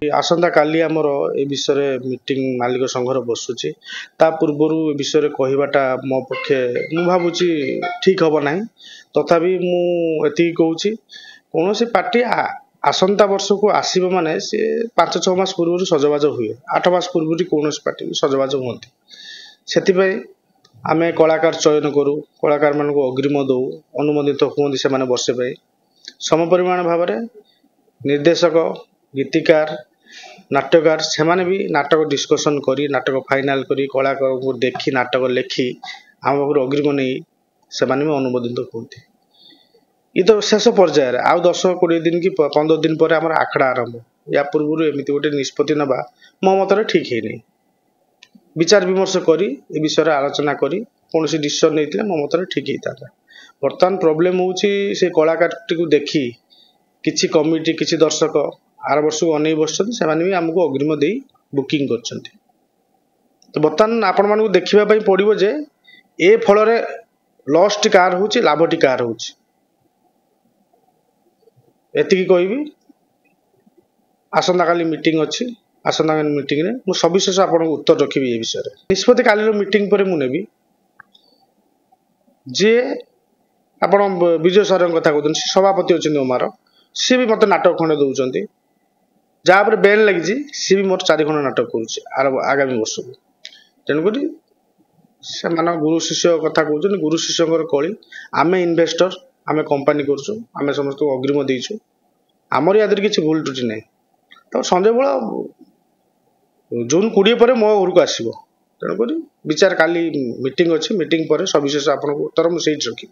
आसंता काली आमर ए विषय मीटिंग मालिक संघर बसुची ता पूर्वर ए विषय कहवाटा मो पक्षे मु भावुची ठीक हम ना तथापि मुझे कहूँ कौन सी पार्टी आसंता वर्ष को आसब माने सी 5-6 मास पूर्व सजबाज हुए 8 मास पूर्व कौन पार्टी सजबाज हमें से आम कलाकार चयन करूँ कलाकार मान अग्रिम दौ अनुमोदित हमें से वर्षे पाई सम परिमाण भाव निर्देशक गीतिकार नाट्यकार से भी नाटक डिस्कसन करी नाटक फाइनाल करी कलाकार को देखी नाटक लेखि आम पाखु अग्रिम नहीं से भी अनुमोदित होती ये तो शेष पर्यायर आउ 10-20 दिन कि 15 दिन पर आम आखड़ा आरंभ या पूर्व एमती गोटे निष्पत्ति नवा मो मत ठीक है नहीं विचार विमर्श करी ए विषय आलोचना करी कौन डिसीजन नहीं मो मत ठीक होता बर्तमान प्रोब्लेम हूँ से कलाकार को देखी किसी कमिटी किसी दर्शक आर वर्ष को अनै बस भी आमको अग्रिम दे बुकिंग कर तो बर्तमान आपण मानक देखा पड़ो जे ए फल लॉस्ट कार हो लाभटी कार हो एतिकी कहबी आसंता काली मीटिंग अच्छी आसंता काली मीटिंग रे मु सविशेष आपन उत्तर रखिबी ए विषय रे निष्पत्ति काली मीटिंग पर मु नेबी जे आपण विजय सर कथा कहते सभापति अच्छे ओमार सी भी मत नाटक खंडे दौरान जहाँ पर बैन लगी सी भी मोर 4 खंड नाटक कर आगामी वर्ष को तेणुक से गुरु शिष्य कथा कहते गुरु शिष्य कली आम इन्वेस्टर आम कंपानी कर समस्त अग्रिम देचु आमर या किसी भूल त्रुटि ना तो संजय बल जून 20 पर मो घर को आसो तेणुक विचार काली मीटिंग अच्छी मीटिंग पर सविशेष आपको उत्तर मुझे रखी।